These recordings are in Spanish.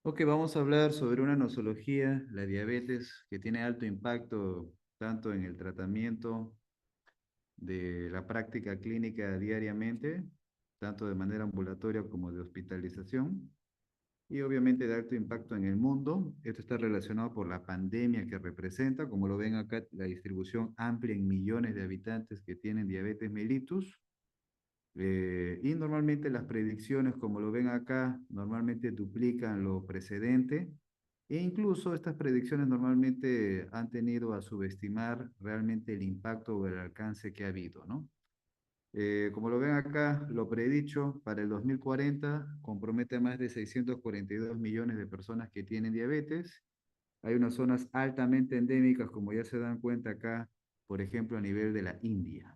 Ok, vamos a hablar sobre una nosología, la diabetes, que tiene alto impacto tanto en el tratamiento de la práctica clínica diariamente, tanto de manera ambulatoria como de hospitalización, y obviamente de alto impacto en el mundo. Esto está relacionado por la pandemia que representa, como lo ven acá, la distribución amplia en millones de habitantes que tienen diabetes mellitus. Y normalmente las predicciones, como lo ven acá, normalmente duplican lo precedente. E incluso estas predicciones normalmente han tenido a subestimar realmente el impacto o el alcance que ha habido, ¿no? Como lo ven acá, lo predicho para el 2040 compromete a más de 642 millones de personas que tienen diabetes. Hay unas zonas altamente endémicas, como ya se dan cuenta acá, por ejemplo, a nivel de la India.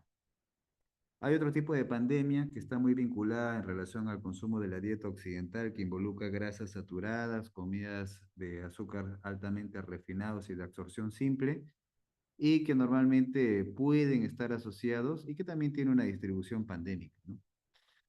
Hay otro tipo de pandemia que está muy vinculada en relación al consumo de la dieta occidental, que involucra grasas saturadas, comidas de azúcar altamente refinados y de absorción simple, y que normalmente pueden estar asociados y que también tiene una distribución pandémica, ¿no?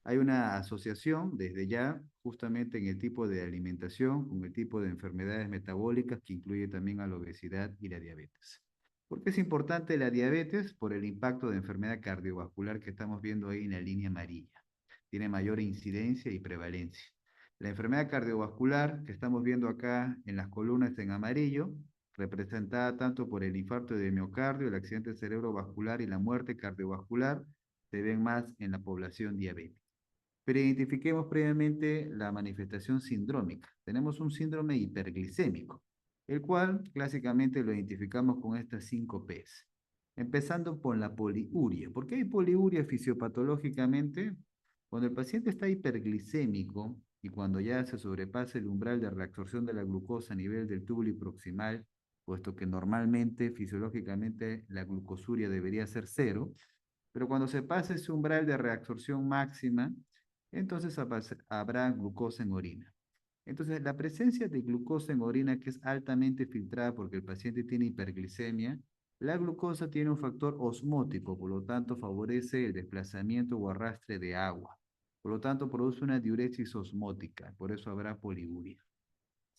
Hay una asociación desde ya justamente en el tipo de alimentación con el tipo de enfermedades metabólicas que incluye también a la obesidad y la diabetes. ¿Por qué es importante la diabetes? Por el impacto de enfermedad cardiovascular que estamos viendo ahí en la línea amarilla. Tiene mayor incidencia y prevalencia. La enfermedad cardiovascular que estamos viendo acá en las columnas en amarillo, representada tanto por el infarto de miocardio, el accidente cerebrovascular y la muerte cardiovascular, se ven más en la población diabética. Pero identifiquemos previamente la manifestación sindrómica. Tenemos un síndrome hiperglicémico, el cual clásicamente lo identificamos con estas 5 Ps. Empezando por la poliuria. ¿Por qué hay poliuria fisiopatológicamente? Cuando el paciente está hiperglicémico y cuando ya se sobrepasa el umbral de reabsorción de la glucosa a nivel del túbulo proximal, puesto que normalmente, fisiológicamente, la glucosuria debería ser cero, pero cuando se pasa ese umbral de reabsorción máxima, entonces habrá glucosa en orina. Entonces, la presencia de glucosa en orina que es altamente filtrada porque el paciente tiene hiperglicemia, la glucosa tiene un factor osmótico, por lo tanto favorece el desplazamiento o arrastre de agua. Por lo tanto, produce una diuresis osmótica, por eso habrá poliuria.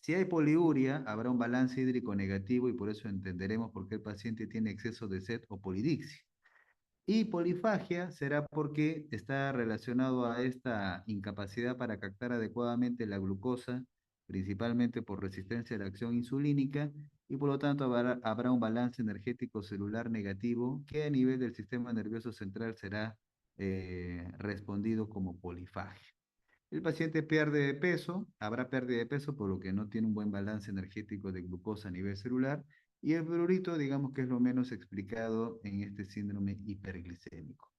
Si hay poliuria, habrá un balance hídrico negativo y por eso entenderemos por qué el paciente tiene exceso de sed o polidixia. Y polifagia será porque está relacionado a esta incapacidad para captar adecuadamente la glucosa, principalmente por resistencia a la acción insulínica, y por lo tanto habrá un balance energético celular negativo que a nivel del sistema nervioso central será respondido como polifagia. El paciente pierde peso, habrá pérdida de peso por lo que no tiene un buen balance energético de glucosa a nivel celular, y el prurito, digamos que es lo menos explicado en este síndrome hiperglicémico.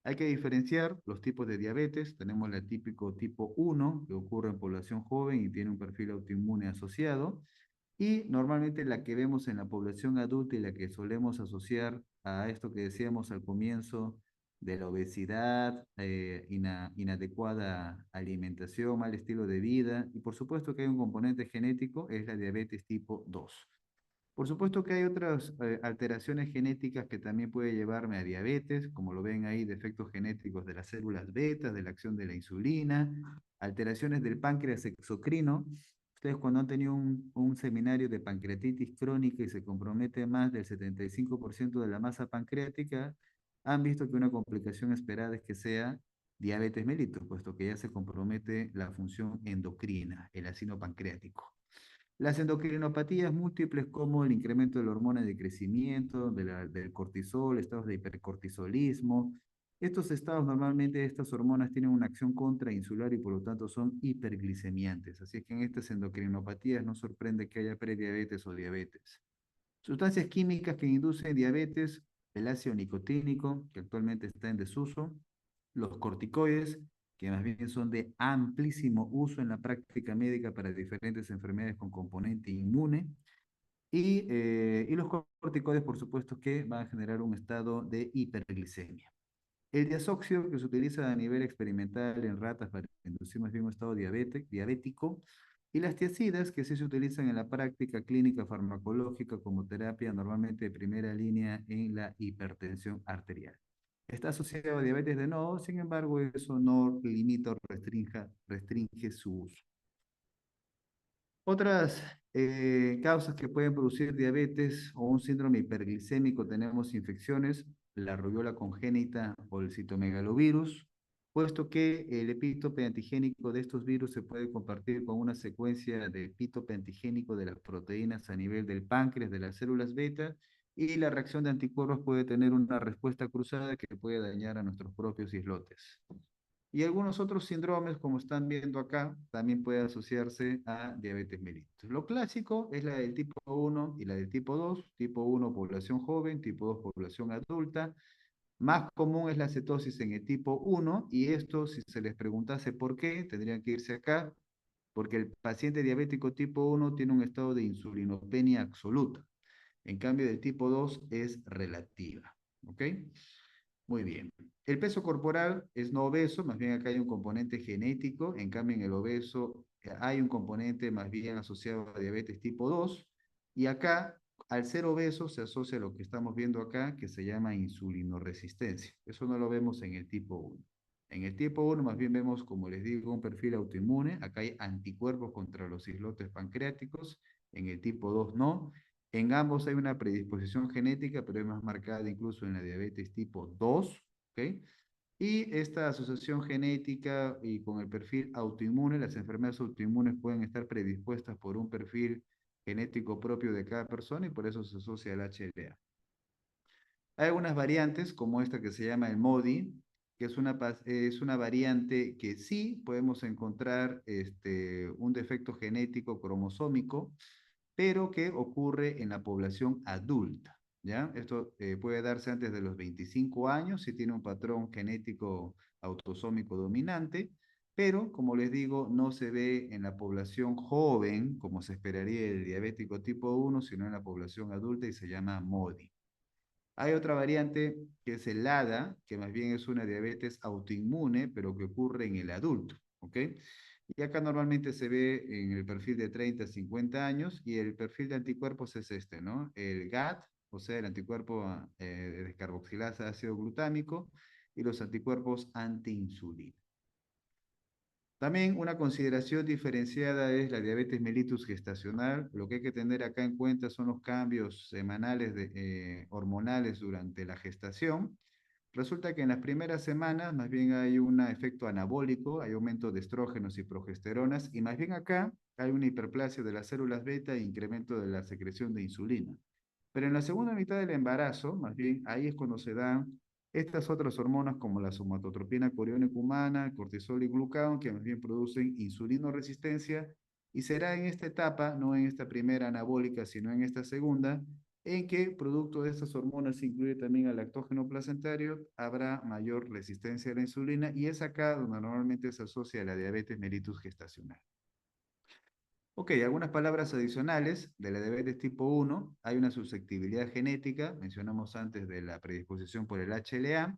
Hay que diferenciar los tipos de diabetes. Tenemos el típico tipo 1, que ocurre en población joven y tiene un perfil autoinmune asociado, y normalmente la que vemos en la población adulta y la que solemos asociar a esto que decíamos al comienzo de la obesidad, inadecuada alimentación, mal estilo de vida, y por supuesto que hay un componente genético, es la diabetes tipo 2. Por supuesto que hay otras alteraciones genéticas que también puede llevarme a diabetes, como lo ven ahí, defectos genéticos de las células beta, de la acción de la insulina, alteraciones del páncreas exocrino. Ustedes cuando han tenido un seminario de pancreatitis crónica y se compromete más del 75% de la masa pancreática, han visto que una complicación esperada es que sea diabetes mellitus, puesto que ya se compromete la función endocrina, el ácido pancreático. Las endocrinopatías múltiples como el incremento de la hormona de crecimiento, del cortisol, estados de hipercortisolismo. Estos estados normalmente, estas hormonas tienen una acción contrainsular y por lo tanto son hiperglicemiantes. Así que en estas endocrinopatías no sorprende que haya prediabetes o diabetes. Sustancias químicas que inducen diabetes, el ácido nicotínico, que actualmente está en desuso, los corticoides, que más bien son de amplísimo uso en la práctica médica para diferentes enfermedades con componente inmune, y los corticoides, por supuesto, que van a generar un estado de hiperglicemia. El diazoxio, que se utiliza a nivel experimental en ratas para inducir más bien un estado diabético, y las tiazidas, que sí se utilizan en la práctica clínica farmacológica como terapia normalmente de primera línea en la hipertensión arterial. Está asociado a diabetes de nodo, sin embargo, eso no limita o restringe su uso. Otras causas que pueden producir diabetes o un síndrome hiperglicémico, tenemos infecciones, la rubiola congénita o el citomegalovirus, puesto que el epítope antigénico de estos virus se puede compartir con una secuencia de epítope antigénico de las proteínas a nivel del páncreas, de las células beta, y la reacción de anticuerpos puede tener una respuesta cruzada que puede dañar a nuestros propios islotes. Y algunos otros síndromes, como están viendo acá, también puede asociarse a diabetes mellitus. Lo clásico es la del tipo 1 y la del tipo 2. Tipo 1, población joven; tipo 2, población adulta. Más común es la cetosis en el tipo 1, y esto, si se les preguntase por qué, tendrían que irse acá, porque el paciente diabético tipo 1 tiene un estado de insulinopenia absoluta. En cambio, el tipo 2 es relativa. ¿Ok? Muy bien. El peso corporal es no obeso, más bien acá hay un componente genético; en cambio en el obeso hay un componente más bien asociado a diabetes tipo 2, y acá, al ser obeso, se asocia a lo que estamos viendo acá, que se llama insulinoresistencia. Eso no lo vemos en el tipo 1. En el tipo 1 más bien vemos, como les digo, un perfil autoinmune. Acá hay anticuerpos contra los islotes pancreáticos; en el tipo 2 no. En ambos hay una predisposición genética, pero es más marcada incluso en la diabetes tipo 2, ¿ok? Y esta asociación genética y con el perfil autoinmune, las enfermedades autoinmunes pueden estar predispuestas por un perfil genético propio de cada persona, y por eso se asocia al HLA. Hay algunas variantes, como esta que se llama el MODY, que es una variante que sí podemos encontrar un defecto genético cromosómico, pero que ocurre en la población adulta, ¿ya? Esto puede darse antes de los 25 años si tiene un patrón genético autosómico dominante, pero como les digo, no se ve en la población joven, como se esperaría el diabético tipo 1, sino en la población adulta, y se llama MODY. Hay otra variante que es el LADA, que más bien es una diabetes autoinmune, pero que ocurre en el adulto, ¿ok? Y acá normalmente se ve en el perfil de 30 a 50 años, y el perfil de anticuerpos es este, ¿no? El GAT, o sea, el anticuerpo de descarboxilasa ácido glutámico, y los anticuerpos antiinsulina. También una consideración diferenciada es la diabetes mellitus gestacional. Lo que hay que tener acá en cuenta son los cambios semanales hormonales durante la gestación. Resulta que en las primeras semanas más bien hay un efecto anabólico, hay aumento de estrógenos y progesteronas, y más bien acá hay una hiperplasia de las células beta e incremento de la secreción de insulina. Pero en la segunda mitad del embarazo, más bien ahí es cuando se dan estas otras hormonas, como la somatotropina coriónica humana, cortisol y glucagón, que más bien producen insulinoresistencia, y será en esta etapa, no en esta primera anabólica, sino en esta segunda, en que, producto de estas hormonas, se incluye también al lactógeno placentario, habrá mayor resistencia a la insulina, y es acá donde normalmente se asocia a la diabetes mellitus gestacional. Ok, algunas palabras adicionales de la diabetes tipo 1. Hay una susceptibilidad genética, mencionamos antes de la predisposición por el HLA.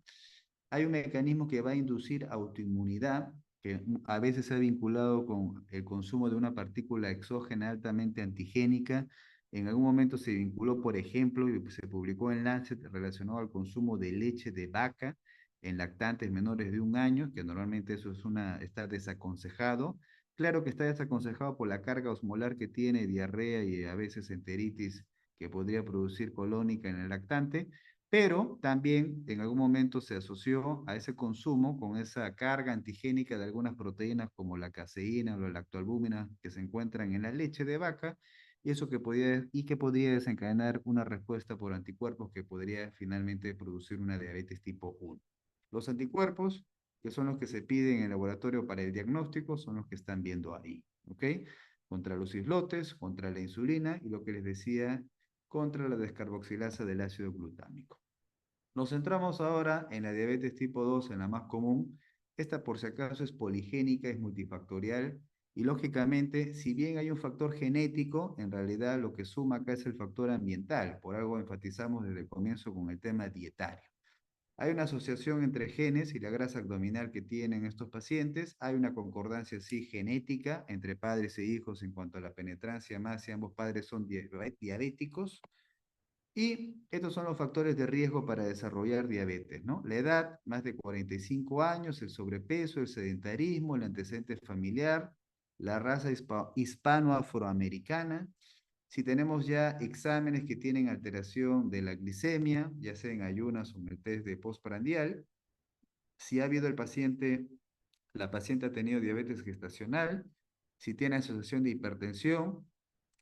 Hay un mecanismo que va a inducir autoinmunidad, que a veces se ha vinculado con el consumo de una partícula exógena altamente antigénica. En algún momento se vinculó, por ejemplo, y se publicó en Lancet, relacionado al consumo de leche de vaca en lactantes menores de 1 año, que normalmente eso está desaconsejado. Claro que está desaconsejado por la carga osmolar que tiene, diarrea y a veces enteritis que podría producir colónica en el lactante, pero también en algún momento se asoció a ese consumo con esa carga antigénica de algunas proteínas como la caseína o la lactoalbúmina que se encuentran en la leche de vaca, y eso que podría desencadenar una respuesta por anticuerpos que podría finalmente producir una diabetes tipo 1. Los anticuerpos, que son los que se piden en el laboratorio para el diagnóstico, son los que están viendo ahí, ¿ok? Contra los islotes, contra la insulina, y lo que les decía, contra la descarboxilasa del ácido glutámico. Nos centramos ahora en la diabetes tipo 2, en la más común. Esta, por si acaso, es poligénica, es multifactorial, y lógicamente, si bien hay un factor genético, en realidad lo que suma acá es el factor ambiental. Por algo enfatizamos desde el comienzo con el tema dietario. Hay una asociación entre genes y la grasa abdominal que tienen estos pacientes. Hay una concordancia, sí, genética entre padres e hijos en cuanto a la penetrancia más si ambos padres son diabéticos. Y estos son los factores de riesgo para desarrollar diabetes, ¿no? La edad, más de 45 años, el sobrepeso, el sedentarismo, el antecedente familiar, la raza hispano-afroamericana, si tenemos ya exámenes que tienen alteración de la glicemia, ya sea en ayunas o en el test de postprandial, si ha habido la paciente ha tenido diabetes gestacional, si tiene asociación de hipertensión,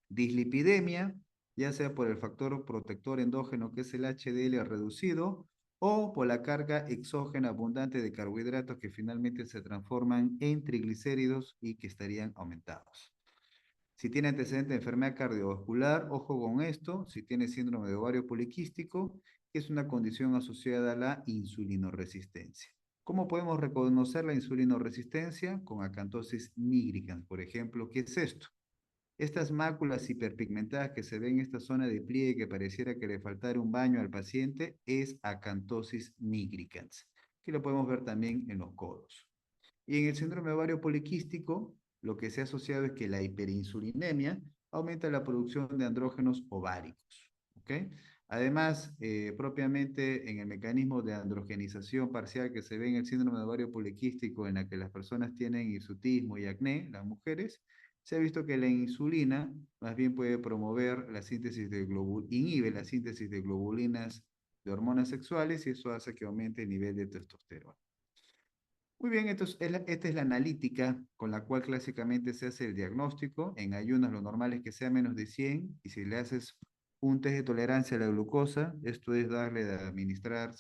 dislipidemia, ya sea por el factor protector endógeno que es el HDL reducido, o por la carga exógena abundante de carbohidratos que finalmente se transforman en triglicéridos y que estarían aumentados. Si tiene antecedente de enfermedad cardiovascular, ojo con esto, si tiene síndrome de ovario poliquístico, que es una condición asociada a la insulinoresistencia. ¿Cómo podemos reconocer la insulinoresistencia? Con acantosis nigricans, por ejemplo. ¿Qué es esto? Estas máculas hiperpigmentadas que se ven en esta zona de pliegue que pareciera que le faltara un baño al paciente es acantosis nigricans, que lo podemos ver también en los codos. Y en el síndrome ovario poliquístico, lo que se ha asociado es que la hiperinsulinemia aumenta la producción de andrógenos ováricos. ¿Ok? Además, propiamente en el mecanismo de androgenización parcial que se ve en el síndrome de ovario poliquístico, en la que las personas tienen hirsutismo y acné, las mujeres, se ha visto que la insulina más bien puede promover la síntesis de inhibe la síntesis de globulinas de hormonas sexuales y eso hace que aumente el nivel de testosterona. Muy bien, entonces esta es la analítica con la cual clásicamente se hace el diagnóstico. En ayunas lo normal es que sea menos de 100 y si le haces un test de tolerancia a la glucosa, esto es darle de administrar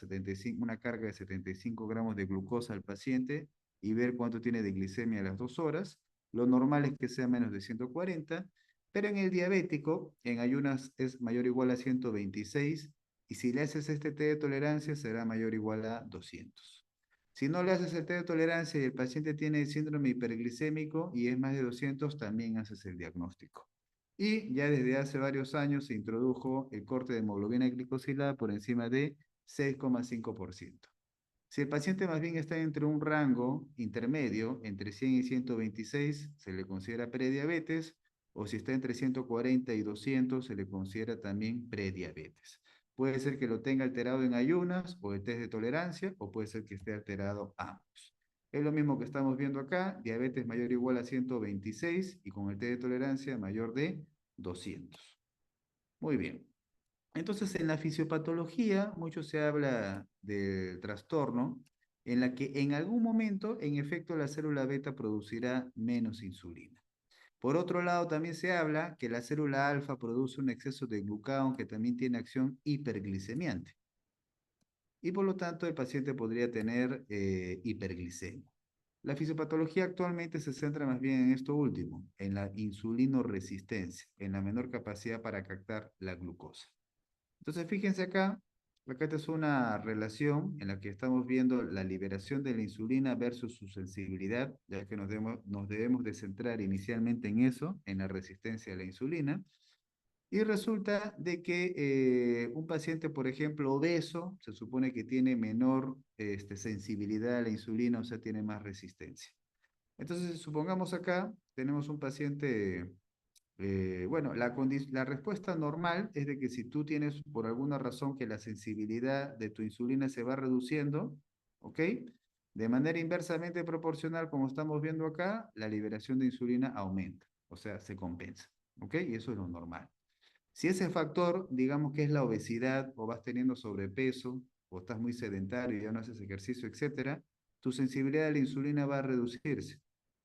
una carga de 75 gramos de glucosa al paciente y ver cuánto tiene de glicemia a las 2 horas. Lo normal es que sea menos de 140, pero en el diabético, en ayunas es mayor o igual a 126 y si le haces este test de tolerancia será mayor o igual a 200. Si no le haces el test de tolerancia y el paciente tiene síndrome hiperglicémico y es más de 200, también haces el diagnóstico. Y ya desde hace varios años se introdujo el corte de hemoglobina glicosilada por encima de 6,5%. Si el paciente más bien está entre un rango intermedio, entre 100 y 126, se le considera prediabetes, o si está entre 140 y 200, se le considera también prediabetes. Puede ser que lo tenga alterado en ayunas o el test de tolerancia, o puede ser que esté alterado ambos. Es lo mismo que estamos viendo acá, diabetes mayor o igual a 126 y con el test de tolerancia mayor de 200. Muy bien. Entonces, en la fisiopatología, mucho se habla del trastorno en la que en algún momento, en efecto, la célula beta producirá menos insulina. Por otro lado, también se habla que la célula alfa produce un exceso de glucagón que también tiene acción hiperglicemiante. Y por lo tanto, el paciente podría tener hiperglicemia. La fisiopatología actualmente se centra más bien en esto último, en la insulinoresistencia, en la menor capacidad para captar la glucosa. Entonces, fíjense acá, esta es una relación en la que estamos viendo la liberación de la insulina versus su sensibilidad, ya que nos debemos de centrar inicialmente en eso, en la resistencia a la insulina. Y resulta de que un paciente, por ejemplo, obeso, se supone que tiene menor sensibilidad a la insulina, o sea, tiene más resistencia. Entonces, supongamos acá, tenemos un paciente bueno, la respuesta normal es de que si tú tienes por alguna razón que la sensibilidad de tu insulina se va reduciendo, ¿ok? De manera inversamente proporcional, como estamos viendo acá, la liberación de insulina aumenta, o sea, se compensa, ¿ok? Y eso es lo normal. Si ese factor, digamos que es la obesidad, o vas teniendo sobrepeso, o estás muy sedentario y ya no haces ejercicio, etcétera, tu sensibilidad a la insulina va a reducirse.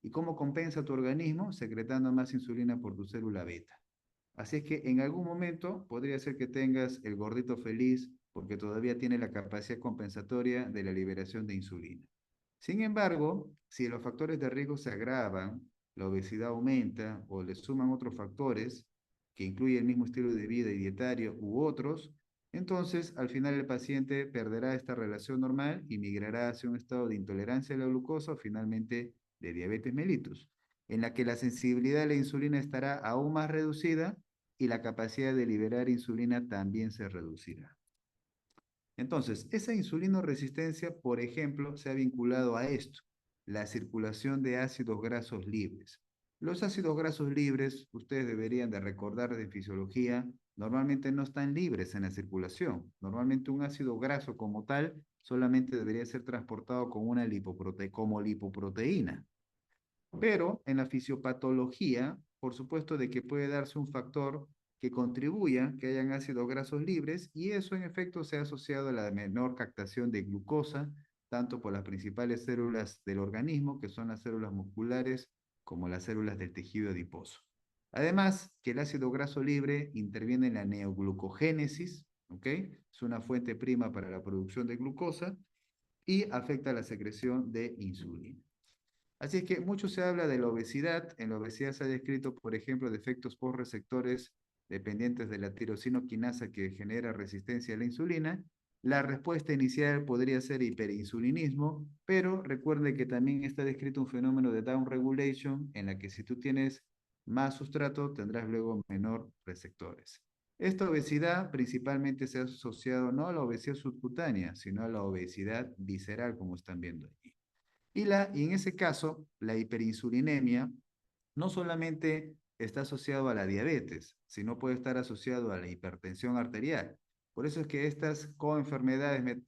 ¿Y cómo compensa tu organismo? Secretando más insulina por tu célula beta. Así es que en algún momento podría ser que tengas el gordito feliz porque todavía tiene la capacidad compensatoria de la liberación de insulina. Sin embargo, si los factores de riesgo se agravan, la obesidad aumenta o le suman otros factores que incluyen el mismo estilo de vida y dietario u otros, entonces al final el paciente perderá esta relación normal y migrará hacia un estado de intolerancia a la glucosa o finalmente de diabetes mellitus, en la que la sensibilidad a la insulina estará aún más reducida y la capacidad de liberar insulina también se reducirá. Entonces, esa insulinoresistencia, por ejemplo, se ha vinculado a esto, la circulación de ácidos grasos libres. Los ácidos grasos libres, ustedes deberían de recordar de fisiología, normalmente no están libres en la circulación. Normalmente un ácido graso como tal solamente debería ser transportado con como lipoproteína. Pero en la fisiopatología, por supuesto de que puede darse un factor que contribuya que hayan ácidos grasos libres y eso en efecto se ha asociado a la menor captación de glucosa, tanto por las principales células del organismo, que son las células musculares, como las células del tejido adiposo. Además, que el ácido graso libre interviene en la neoglucogénesis, ¿ok? Es una fuente prima para la producción de glucosa y afecta la secreción de insulina. Así es que mucho se habla de la obesidad. En la obesidad se ha descrito, por ejemplo, defectos postreceptores dependientes de la tirosinoquinasa que genera resistencia a la insulina. La respuesta inicial podría ser hiperinsulinismo, pero recuerde que también está descrito un fenómeno de down regulation en la que si tú tienes más sustrato, tendrás luego menor receptores. Esta obesidad principalmente se ha asociado no a la obesidad subcutánea, sino a la obesidad visceral, como están viendo aquí. Y en ese caso, la hiperinsulinemia no solamente está asociado a la diabetes, sino puede estar asociado a la hipertensión arterial. Por eso es que estas coenfermedades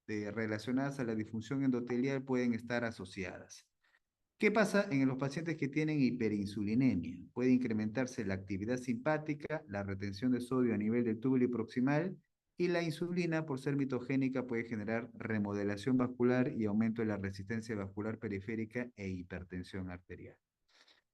relacionadas a la disfunción endotelial pueden estar asociadas. ¿Qué pasa en los pacientes que tienen hiperinsulinemia? Puede incrementarse la actividad simpática, la retención de sodio a nivel del túbulo proximal y la insulina, por ser mitogénica, puede generar remodelación vascular y aumento de la resistencia vascular periférica e hipertensión arterial.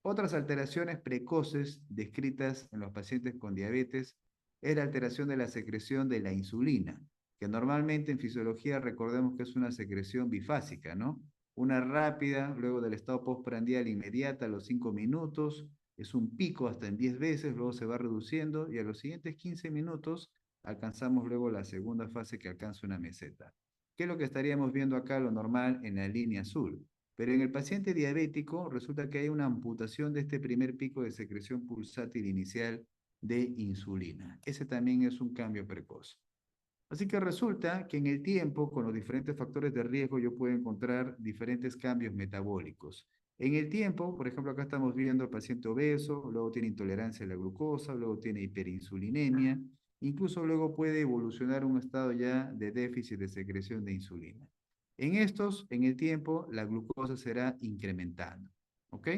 Otras alteraciones precoces descritas en los pacientes con diabetes es la alteración de la secreción de la insulina, que normalmente en fisiología recordemos que es una secreción bifásica, ¿no? Una rápida, luego del estado postprandial inmediata a los 5 minutos, es un pico hasta en 10 veces, luego se va reduciendo y a los siguientes 15 minutos alcanzamos luego la segunda fase que alcanza una meseta. ¿Qué es lo que estaríamos viendo acá, lo normal en la línea azul? Pero en el paciente diabético resulta que hay una amputación de este primer pico de secreción pulsátil inicial de insulina. Ese también es un cambio precoz. Así que resulta que en el tiempo, con los diferentes factores de riesgo, yo puedo encontrar diferentes cambios metabólicos. En el tiempo, por ejemplo, acá estamos viendo al paciente obeso, luego tiene intolerancia a la glucosa, luego tiene hiperinsulinemia, incluso luego puede evolucionar un estado ya de déficit de secreción de insulina. En estos, en el tiempo, la glucosa será incrementando. ¿Ok?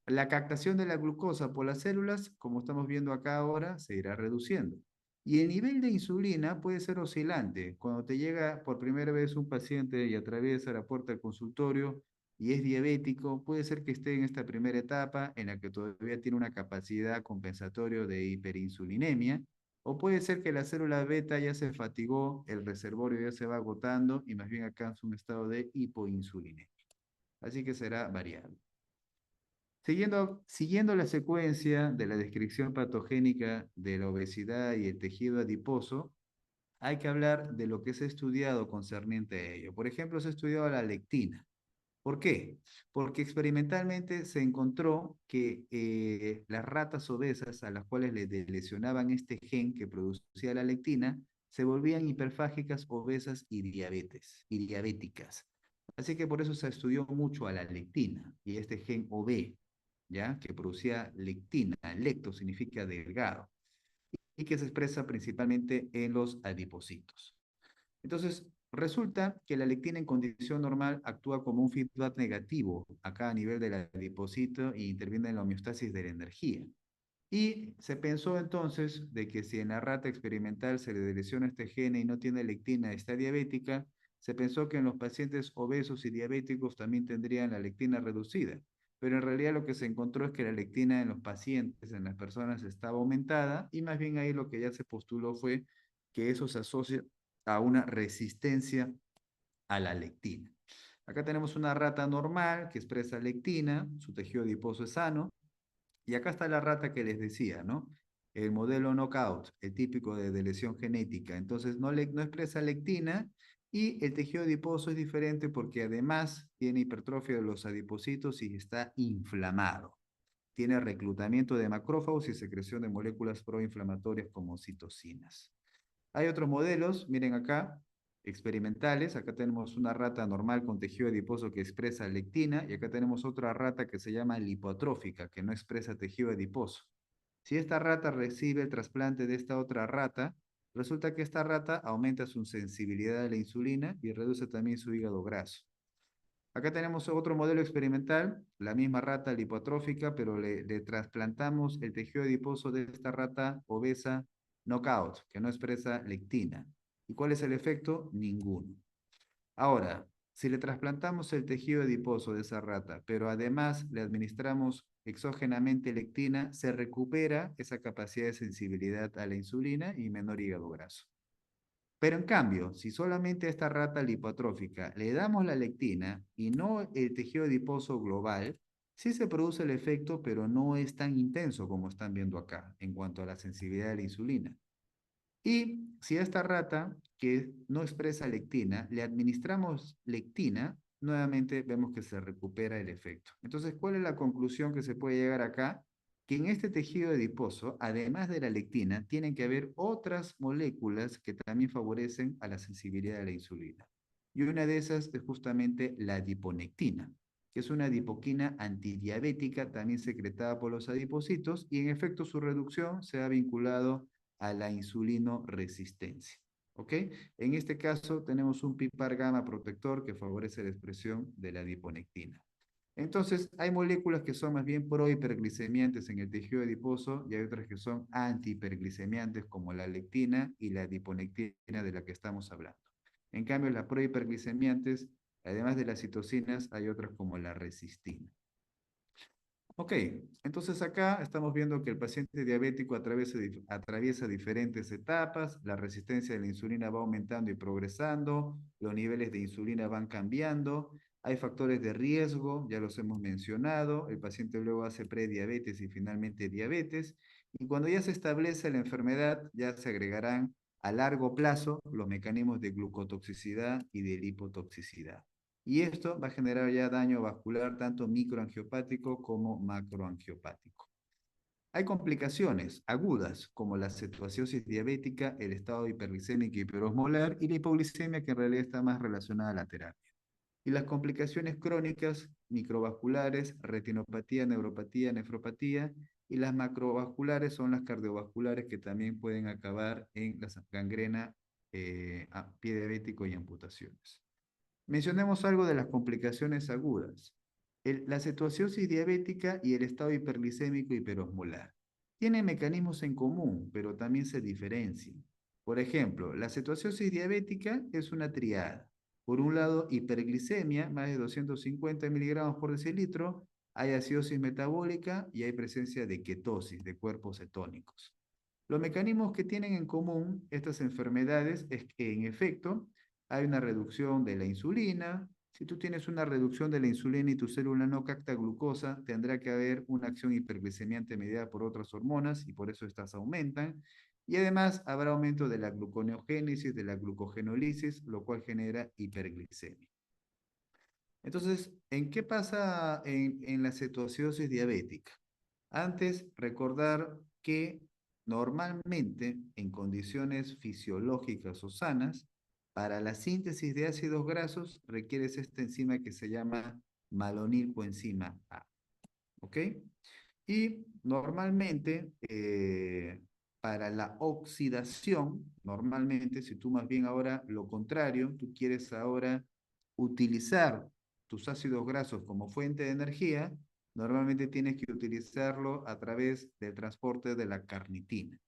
La captación de la glucosa por las células, como estamos viendo acá ahora, se irá reduciendo. Y el nivel de insulina puede ser oscilante. Cuando te llega por primera vez un paciente y atraviesa la puerta del consultorio y es diabético, puede ser que esté en esta primera etapa en la que todavía tiene una capacidad compensatoria de hiperinsulinemia, o puede ser que la célula beta ya se fatigó, el reservorio ya se va agotando y más bien alcanza un estado de hipoinsulinemia. Así que será variable. Siguiendo la secuencia de la descripción patogénica de la obesidad y el tejido adiposo, hay que hablar de lo que se ha estudiado concerniente a ello. Por ejemplo, se ha estudiado la lectina. ¿Por qué? Porque experimentalmente se encontró que las ratas obesas a las cuales les lesionaban este gen que producía la lectina, se volvían hiperfágicas, obesas y diabéticas. Así que por eso se estudió mucho a la lectina y este gen OB, ¿ya? Que producía lectina. Lecto significa delgado y que se expresa principalmente en los adipocitos. Entonces, resulta que la lectina en condición normal actúa como un feedback negativo acá a nivel del adipocito e interviene en la homeostasis de la energía. Y se pensó entonces de que si en la rata experimental se le lesiona este gene y no tiene lectina, está diabética, se pensó que en los pacientes obesos y diabéticos también tendrían la lectina reducida. Pero en realidad lo que se encontró es que la lectina en los pacientes, en las personas, estaba aumentada y más bien ahí lo que ya se postuló fue que eso se asocia a una resistencia a la lectina. Acá tenemos una rata normal que expresa lectina, su tejido adiposo es sano, y acá está la rata que les decía, ¿no? El modelo knockout, el típico de lesión genética. Entonces no expresa lectina y el tejido adiposo es diferente porque además tiene hipertrofia de los adipocitos y está inflamado. Tiene reclutamiento de macrófagos y secreción de moléculas proinflamatorias como citocinas. Hay otros modelos, miren acá, experimentales. Acá tenemos una rata normal con tejido adiposo que expresa lectina y acá tenemos otra rata que se llama lipotrófica, que no expresa tejido adiposo. Si esta rata recibe el trasplante de esta otra rata, resulta que esta rata aumenta su sensibilidad a la insulina y reduce también su hígado graso. Acá tenemos otro modelo experimental, la misma rata lipotrófica, pero le trasplantamos el tejido adiposo de esta rata obesa knockout, que no expresa lectina. ¿Y cuál es el efecto? Ninguno. Ahora, si le trasplantamos el tejido adiposo de esa rata, pero además le administramos exógenamente lectina, se recupera esa capacidad de sensibilidad a la insulina y menor hígado graso. Pero en cambio, si solamente a esta rata lipotrófica le damos la lectina y no el tejido adiposo global, sí se produce el efecto, pero no es tan intenso como están viendo acá en cuanto a la sensibilidad a la insulina. Y si a esta rata que no expresa lectina, le administramos lectina, nuevamente vemos que se recupera el efecto. Entonces, ¿cuál es la conclusión que se puede llegar acá? Que en este tejido adiposo, además de la lectina, tienen que haber otras moléculas que también favorecen a la sensibilidad a la insulina. Y una de esas es justamente la adiponectina, que es una adipoquina antidiabética también secretada por los adipocitos y en efecto su reducción se ha vinculado a la insulinoresistencia. ¿Ok? En este caso tenemos un PIPAR gamma protector que favorece la expresión de la adiponectina. Entonces, hay moléculas que son más bien prohiperglicemiantes en el tejido adiposo y hay otras que son antihiperglicemiantes como la lectina y la adiponectina de la que estamos hablando. En cambio, las prohiperglicemiantes, además de las citocinas, hay otras como la resistina. Ok, entonces acá estamos viendo que el paciente diabético atraviesa diferentes etapas, la resistencia de la insulina va aumentando y progresando, los niveles de insulina van cambiando, hay factores de riesgo, ya los hemos mencionado, el paciente luego hace prediabetes y finalmente diabetes, y cuando ya se establece la enfermedad, ya se agregarán a largo plazo los mecanismos de glucotoxicidad y de lipotoxicidad. Y esto va a generar ya daño vascular tanto microangiopático como macroangiopático. Hay complicaciones agudas como la cetoacidosis diabética, el estado hiperglicémico y hiperosmolar y la hipoglicemia que en realidad está más relacionada a la terapia. Y las complicaciones crónicas microvasculares, retinopatía, neuropatía, nefropatía y las macrovasculares son las cardiovasculares que también pueden acabar en la gangrena, pie diabético y amputaciones. Mencionemos algo de las complicaciones agudas. La cetoacidosis diabética y el estado hiperglicémico hiperosmolar. Tienen mecanismos en común, pero también se diferencian. Por ejemplo, la cetoacidosis diabética es una triada. Por un lado, hiperglicemia, más de 250 miligramos por decilitro, hay acidosis metabólica y hay presencia de ketosis, de cuerpos cetónicos. Los mecanismos que tienen en común estas enfermedades es que, en efecto, hay una reducción de la insulina. Si tú tienes una reducción de la insulina y tu célula no capta glucosa, tendrá que haber una acción hiperglicemiante mediada por otras hormonas y por eso estas aumentan. Y además habrá aumento de la gluconeogénesis, de la glucogenólisis, lo cual genera hiperglicemia. Entonces, ¿en qué pasa en la cetoacidosis diabética? Antes, recordar que normalmente en condiciones fisiológicas o sanas, para la síntesis de ácidos grasos requieres esta enzima que se llama malonilcoenzima A. ¿Ok? Y normalmente, para la oxidación, normalmente, si tú más bien ahora lo contrario, tú quieres ahora utilizar tus ácidos grasos como fuente de energía, normalmente tienes que utilizarlo a través del transporte de la carnitina.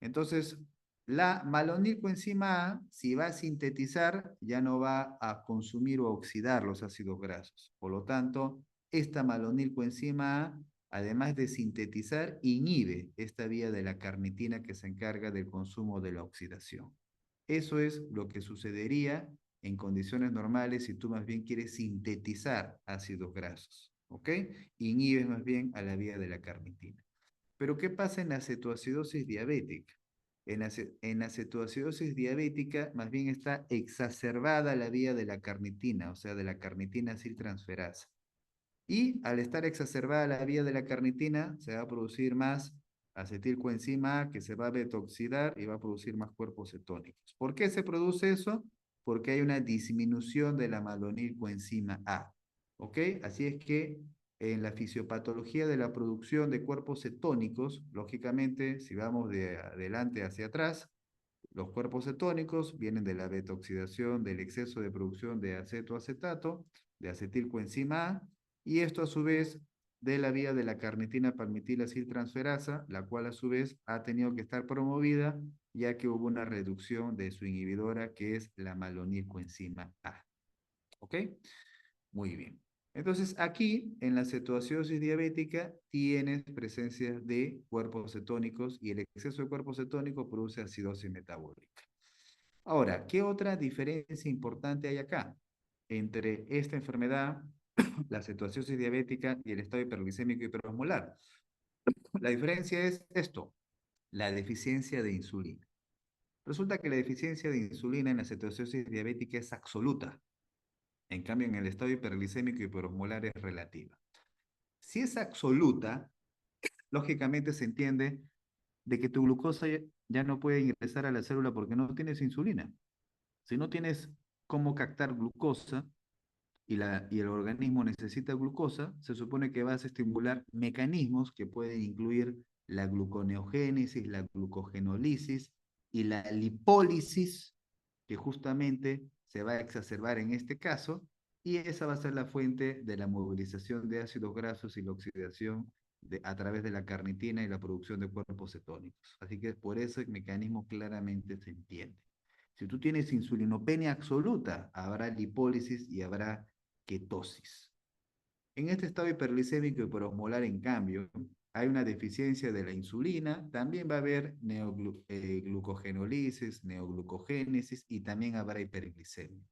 Entonces, la malonilcoenzima A, si va a sintetizar, ya no va a consumir o oxidar los ácidos grasos. Por lo tanto, esta malonilcoenzima A, además de sintetizar, inhibe esta vía de la carnitina que se encarga del consumo de la oxidación. Eso es lo que sucedería en condiciones normales si tú más bien quieres sintetizar ácidos grasos, ¿ok? Inhibes más bien a la vía de la carnitina. Pero ¿qué pasa en la cetoacidosis diabética? En la cetoacidosis diabética más bien está exacerbada la vía de la carnitina, o sea, de la carnitina aciltransferasa. Y al estar exacerbada la vía de la carnitina, se va a producir más acetilcoenzima A que se va a betoxidar y va a producir más cuerpos cetónicos. ¿Por qué se produce eso? Porque hay una disminución de la malonilcoenzima A. ¿Ok? Así es que en la fisiopatología de la producción de cuerpos cetónicos, lógicamente, si vamos de adelante hacia atrás, los cuerpos cetónicos vienen de la betoxidación, del exceso de producción de acetoacetato, de acetilcoenzima A, y esto a su vez de la vía de la carnitina palmitilaciltransferasa, la cual a su vez ha tenido que estar promovida ya que hubo una reducción de su inhibidora que es la malonilcoenzima A. ¿Ok? Muy bien. Entonces, aquí en la cetoacidosis diabética tienes presencia de cuerpos cetónicos y el exceso de cuerpos cetónicos produce acidosis metabólica. Ahora, ¿qué otra diferencia importante hay acá entre esta enfermedad, la cetoacidosis diabética y el estado hiperglicémico hiperosmolar? La diferencia es esto, la deficiencia de insulina. Resulta que la deficiencia de insulina en la cetoacidosis diabética es absoluta. En cambio, en el estado hiperglicémico hiperosmolar es relativa. Si es absoluta, lógicamente se entiende de que tu glucosa ya no puede ingresar a la célula porque no tienes insulina. Si no tienes cómo captar glucosa y el organismo necesita glucosa, se supone que vas a estimular mecanismos que pueden incluir la gluconeogénesis, la glucogenolisis y la lipólisis, que justamente se va a exacerbar en este caso, y esa va a ser la fuente de la movilización de ácidos grasos y la oxidación a través de la carnitina y la producción de cuerpos cetónicos. Así que por eso el mecanismo claramente se entiende. Si tú tienes insulinopenia absoluta, habrá lipólisis y habrá ketosis. En este estado hiperglicémico hiperosmolar, en cambio, hay una deficiencia de la insulina, también va a haber glucogenolisis, neoglucogénesis y también habrá hiperglicemia.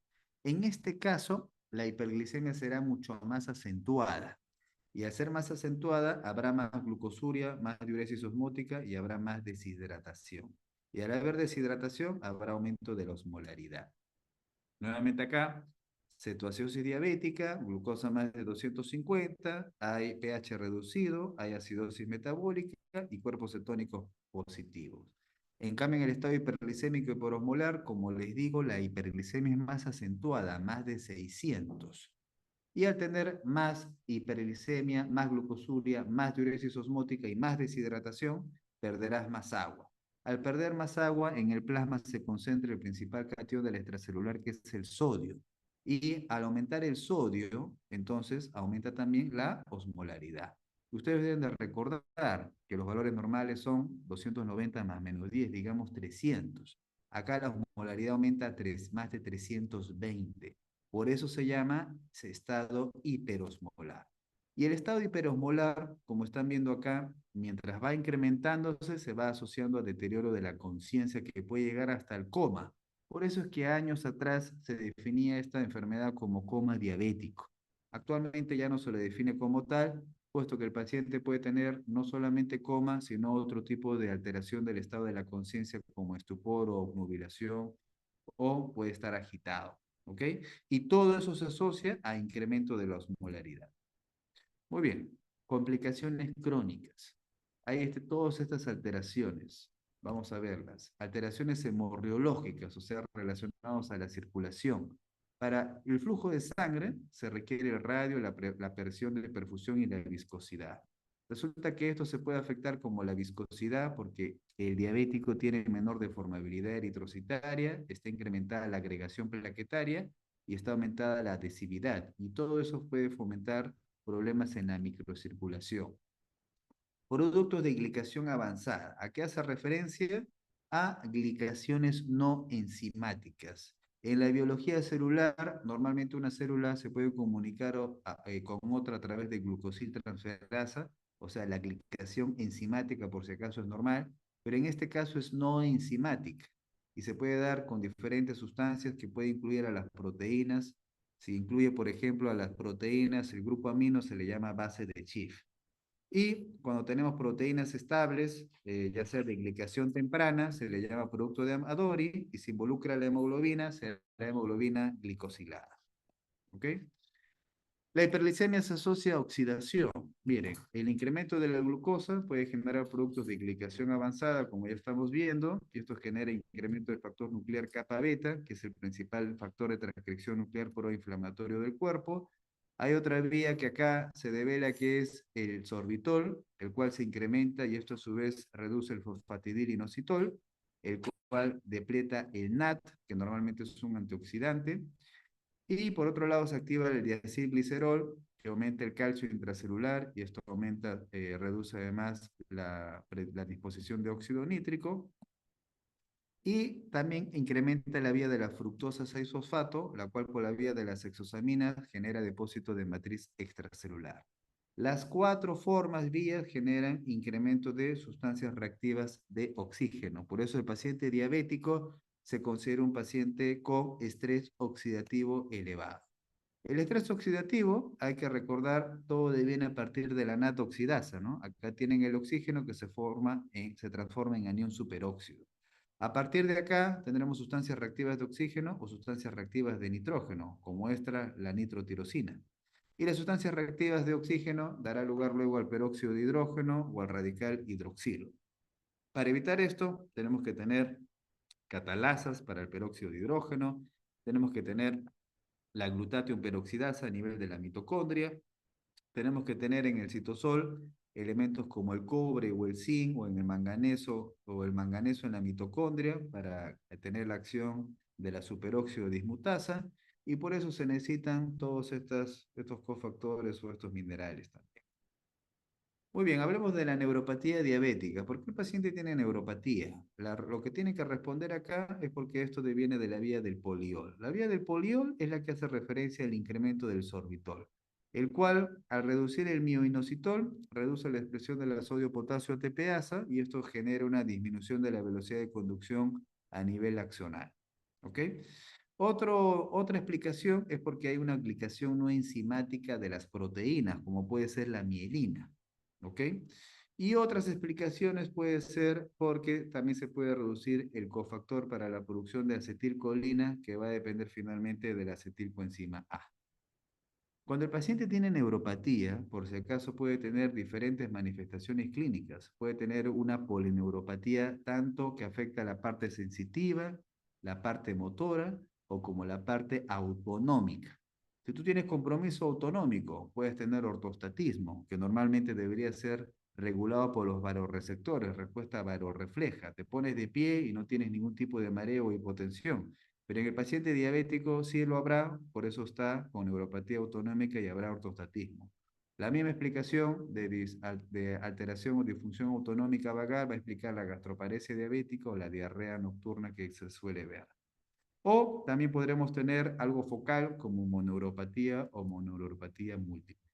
En este caso, la hiperglicemia será mucho más acentuada. Y al ser más acentuada, habrá más glucosuria, más diuresis osmótica y habrá más deshidratación. Y al haber deshidratación, habrá aumento de la osmolaridad. Nuevamente acá, cetoacidosis diabética, glucosa más de 250, hay pH reducido, hay acidosis metabólica y cuerpos cetónicos positivos. En cambio, en el estado hiperglicémico hiperosmolar, como les digo, la hiperglicemia es más acentuada, más de 600. Y al tener más hiperglicemia, más glucosuria, más diuresis osmótica y más deshidratación, perderás más agua. Al perder más agua, en el plasma se concentra el principal catión del extracelular, que es el sodio. Y al aumentar el sodio, entonces aumenta también la osmolaridad. Ustedes deben de recordar que los valores normales son 290 más menos 10, digamos 300. Acá la osmolaridad aumenta a más de 320. Por eso se llama estado hiperosmolar. Y el estado hiperosmolar, como están viendo acá, mientras va incrementándose, se va asociando a deterioro de la conciencia que puede llegar hasta el coma. Por eso es que años atrás se definía esta enfermedad como coma diabético. Actualmente ya no se le define como tal, puesto que el paciente puede tener no solamente coma, sino otro tipo de alteración del estado de la conciencia como estupor o obnubilación, o puede estar agitado. ¿Ok? Y todo eso se asocia a incremento de la osmolaridad. Muy bien, complicaciones crónicas. Hay todas estas alteraciones. Vamos a verlas. Alteraciones hemorreológicas, o sea, relacionadas a la circulación. Para el flujo de sangre se requiere el radio, la presión de perfusión y la viscosidad. Resulta que esto se puede afectar como la viscosidad porque el diabético tiene menor deformabilidad eritrocitaria, está incrementada la agregación plaquetaria y está aumentada la adhesividad. Y todo eso puede fomentar problemas en la microcirculación. Productos de glicación avanzada. ¿A qué hace referencia? A glicaciones no enzimáticas. En la biología celular, normalmente una célula se puede comunicar con otra a través de glucosiltransferasa, o sea, la glicación enzimática por si acaso es normal, pero en este caso es no enzimática y se puede dar con diferentes sustancias que puede incluir a las proteínas. Si incluye, por ejemplo, a las proteínas, el grupo amino se le llama base de Schiff. Y cuando tenemos proteínas estables, ya sea de glicación temprana, se le llama producto de Amadori, y si involucra la hemoglobina, será hemoglobina glicosilada. ¿Ok? La hiperglicemia se asocia a oxidación. Miren, el incremento de la glucosa puede generar productos de glicación avanzada, como ya estamos viendo, y esto genera incremento del factor nuclear kappa beta, que es el principal factor de transcripción nuclear proinflamatorio del cuerpo. Hay otra vía que acá se devela que es el sorbitol, el cual se incrementa y esto a su vez reduce el fosfatidilinositol, el cual depleta el NAT, que normalmente es un antioxidante. Y por otro lado se activa el diacilglicerol, que aumenta el calcio intracelular y esto aumenta, reduce además la disposición de óxido nítrico y también incrementa la vía de la fructosa 6-fosfato, la cual por la vía de las exosaminas genera depósito de matriz extracelular. Las cuatro formas vías generan incremento de sustancias reactivas de oxígeno. Por eso el paciente diabético se considera un paciente con estrés oxidativo elevado. El estrés oxidativo, hay que recordar, todo viene a partir de la natoxidasa, ¿no? Acá tienen el oxígeno que se transforma en anión superóxido. A partir de acá tendremos sustancias reactivas de oxígeno o sustancias reactivas de nitrógeno, como muestra la nitrotirosina. Y las sustancias reactivas de oxígeno dará lugar luego al peróxido de hidrógeno o al radical hidroxilo. Para evitar esto, tenemos que tener catalasas para el peróxido de hidrógeno, tenemos que tener la glutatión peroxidasa a nivel de la mitocondria. Tenemos que tener en el citosol elementos como el cobre o el zinc o en el manganeso en la mitocondria para tener la acción de la superóxido dismutasa y por eso se necesitan todos estos cofactores o estos minerales también. Muy bien, hablemos de la neuropatía diabética. ¿Por qué el paciente tiene neuropatía? Lo que tiene que responder acá es porque esto deviene de la vía del poliol. La vía del poliol es la que hace referencia al incremento del sorbitol, el cual, al reducir el mioinositol, reduce la expresión de la sodio-potasio ATPasa y esto genera una disminución de la velocidad de conducción a nivel axonal. ¿Ok? Otra explicación es porque hay una aplicación no enzimática de las proteínas, como puede ser la mielina. ¿Ok? Y otras explicaciones puede ser porque también se puede reducir el cofactor para la producción de acetilcolina, que va a depender finalmente de la acetilcoenzima A. Cuando el paciente tiene neuropatía, por si acaso puede tener diferentes manifestaciones clínicas. Puede tener una polineuropatía tanto que afecta la parte sensitiva, la parte motora o como la parte autonómica. Si tú tienes compromiso autonómico, puedes tener ortostatismo, que normalmente debería ser regulado por los varoreceptores, respuesta varorrefleja. Te pones de pie y no tienes ningún tipo de mareo o hipotensión. Pero en el paciente diabético sí lo habrá, por eso está con neuropatía autonómica y habrá ortostatismo. La misma explicación de alteración o disfunción autonómica vagal va a explicar la gastroparesia diabética o la diarrea nocturna que se suele ver. O también podremos tener algo focal como moneuropatía o moneuropatía múltiple.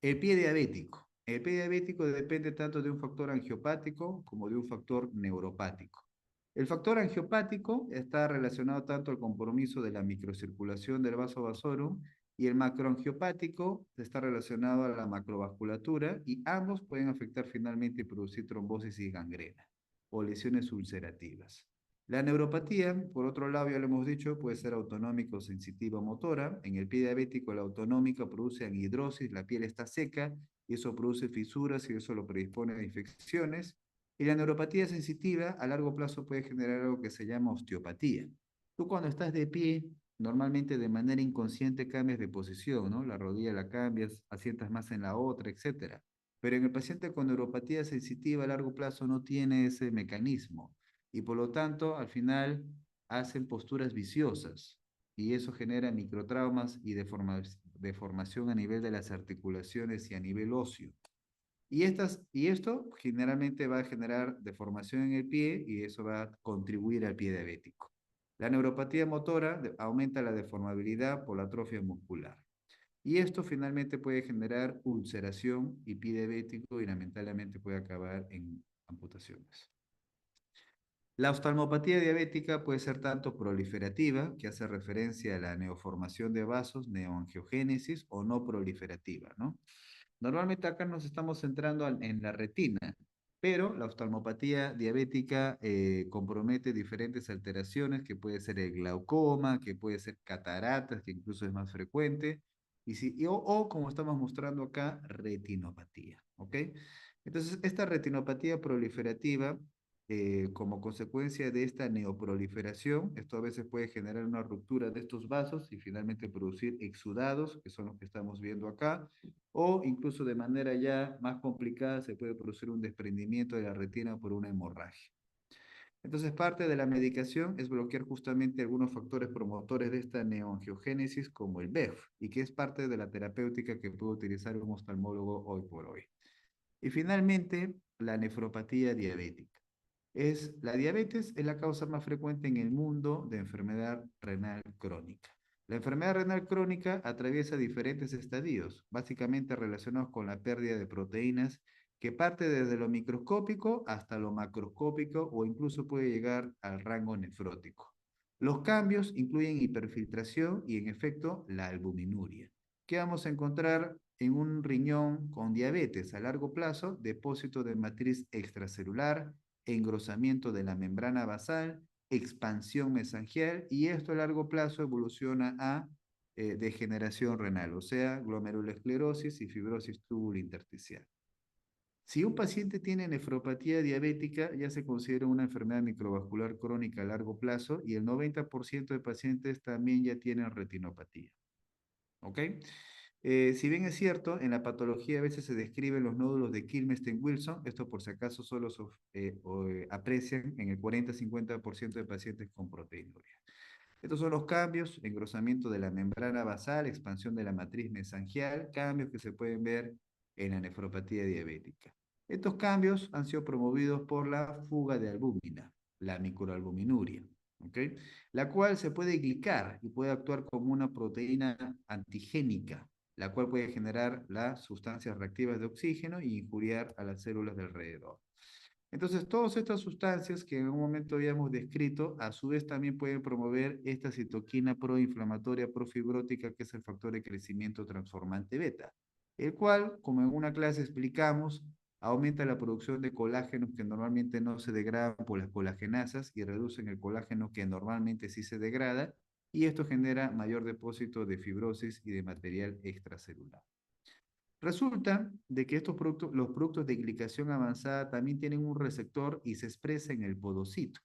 El pie diabético. El pie diabético depende tanto de un factor angiopático como de un factor neuropático. El factor angiopático está relacionado tanto al compromiso de la microcirculación del vaso vasorum y el macroangiopático está relacionado a la macrovasculatura y ambos pueden afectar finalmente y producir trombosis y gangrena o lesiones ulcerativas. La neuropatía, por otro lado, ya lo hemos dicho, puede ser autonómica o sensitiva motora. En el pie diabético, la autonómica produce anhidrosis, la piel está seca y eso produce fisuras y eso lo predispone a infecciones. Y la neuropatía sensitiva a largo plazo puede generar algo que se llama osteopatía. Tú cuando estás de pie, normalmente de manera inconsciente cambias de posición, ¿no? La rodilla la cambias, asientas más en la otra, etcétera. Pero en el paciente con neuropatía sensitiva a largo plazo no tiene ese mecanismo y por lo tanto al final hacen posturas viciosas y eso genera microtraumas y deformación a nivel de las articulaciones y a nivel óseo. Y esto generalmente va a generar deformación en el pie y eso va a contribuir al pie diabético. La neuropatía motora aumenta la deformabilidad por la atrofia muscular. Y esto finalmente puede generar ulceración y pie diabético y lamentablemente puede acabar en amputaciones. La oftalmopatía diabética puede ser tanto proliferativa, que hace referencia a la neoformación de vasos, neoangiogénesis, o no proliferativa, ¿no? Normalmente acá nos estamos centrando en la retina, pero la oftalmopatía diabética compromete diferentes alteraciones, que puede ser el glaucoma, que puede ser cataratas, que incluso es más frecuente, o como estamos mostrando acá, retinopatía, ¿ok? Entonces, esta retinopatía proliferativa, como consecuencia de esta neoproliferación, esto a veces puede generar una ruptura de estos vasos y finalmente producir exudados, que son los que estamos viendo acá, o incluso de manera ya más complicada se puede producir un desprendimiento de la retina por una hemorragia. Entonces, parte de la medicación es bloquear justamente algunos factores promotores de esta neoangiogénesis, como el BEF, y que es parte de la terapéutica que puede utilizar un oftalmólogo hoy por hoy. Y finalmente, la nefropatía diabética. La diabetes es la causa más frecuente en el mundo de enfermedad renal crónica. La enfermedad renal crónica atraviesa diferentes estadios, básicamente relacionados con la pérdida de proteínas, que parte desde lo microscópico hasta lo macroscópico o incluso puede llegar al rango nefrótico. Los cambios incluyen hiperfiltración y, en efecto, la albuminuria. ¿Qué vamos a encontrar en un riñón con diabetes? A largo plazo, depósito de matriz extracelular, engrosamiento de la membrana basal, expansión mesangial, y esto a largo plazo evoluciona a degeneración renal, o sea, glomerulosclerosis y fibrosis tubulointersticial. Si un paciente tiene nefropatía diabética, ya se considera una enfermedad microvascular crónica a largo plazo, y el 90% de pacientes también ya tienen retinopatía. ¿Ok? Si bien es cierto, en la patología a veces se describen los nódulos de Kilmerstein-Wilson, esto por si acaso solo aprecian en el 40-50% de pacientes con proteinuria. Estos son los cambios: engrosamiento de la membrana basal, expansión de la matriz mesangial, cambios que se pueden ver en la nefropatía diabética. Estos cambios han sido promovidos por la fuga de albúmina, la microalbuminuria, ¿ok? La cual se puede glicar y puede actuar como una proteína antigénica, la cual puede generar las sustancias reactivas de oxígeno y injuriar a las células de alrededor. Entonces, todas estas sustancias que en un momento habíamos descrito, a su vez también pueden promover esta citoquina proinflamatoria profibrótica, que es el factor de crecimiento transformante beta, el cual, como en una clase explicamos, aumenta la producción de colágenos que normalmente no se degradan por las colagenasas y reducen el colágeno que normalmente sí se degrada, y esto genera mayor depósito de fibrosis y de material extracelular. Resulta de que los productos de glicación avanzada también tienen un receptor y se expresa en el podocito.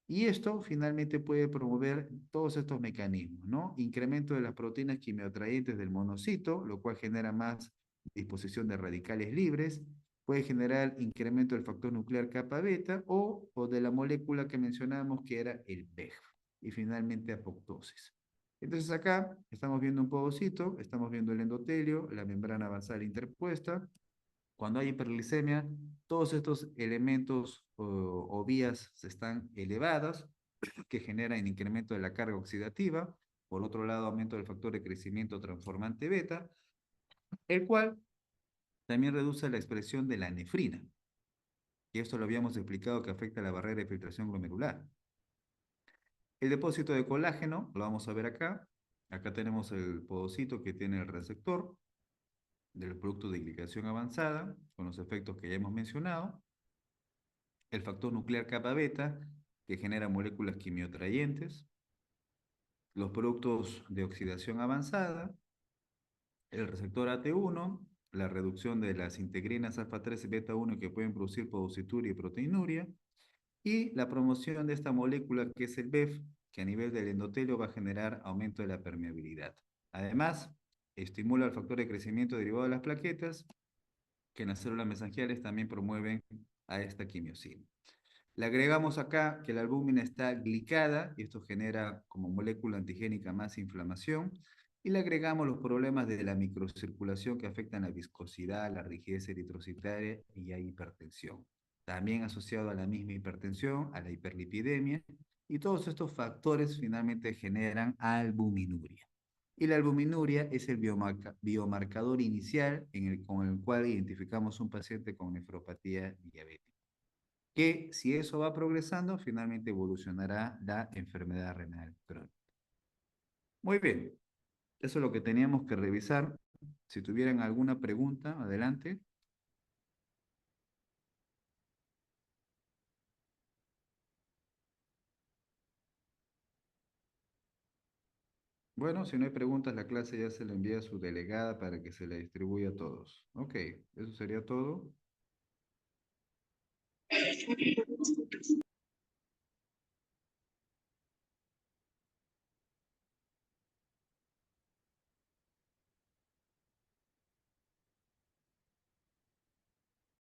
Y esto finalmente puede promover todos estos mecanismos, ¿no? Incremento de las proteínas quimioatrayentes del monocito, lo cual genera más disposición de radicales libres. Puede generar incremento del factor nuclear kappa beta o de la molécula que mencionamos, que era el PEG. Y finalmente apoptosis. Entonces acá estamos viendo un podocito, estamos viendo el endotelio, la membrana basal interpuesta. Cuando hay hiperglicemia, todos estos elementos o vías se están elevadas, que generan incremento de la carga oxidativa. Por otro lado, aumento del factor de crecimiento transformante beta, el cual también reduce la expresión de la nefrina. Y esto lo habíamos explicado, que afecta a la barrera de filtración glomerular. El depósito de colágeno, lo vamos a ver acá. Acá tenemos el podocito que tiene el receptor del producto de glicación avanzada, con los efectos que ya hemos mencionado. El factor nuclear kappa beta, que genera moléculas quimioatrayentes. Los productos de oxidación avanzada. El receptor AT1, la reducción de las integrinas alfa 3 y beta 1 que pueden producir podocituria y proteinuria. Y la promoción de esta molécula, que es el BEF, que a nivel del endotelio va a generar aumento de la permeabilidad. Además, estimula el factor de crecimiento derivado de las plaquetas, que en las células mesangiales también promueven a esta quimiosina. Le agregamos acá que la albúmina está glicada, y esto genera como molécula antigénica más inflamación. Y le agregamos los problemas de la microcirculación, que afectan la viscosidad, la rigidez eritrocitaria y a hipertensión. También asociado a la misma hipertensión, a la hiperlipidemia, y todos estos factores finalmente generan albuminuria. Y la albuminuria es el biomarcador inicial con el cual identificamos un paciente con nefropatía diabética, que si eso va progresando, finalmente evolucionará la enfermedad renal crónica. Muy bien, eso es lo que teníamos que revisar. Si tuvieran alguna pregunta, adelante. Bueno, si no hay preguntas, la clase ya se le envía a su delegada para que se la distribuya a todos. Ok, eso sería todo.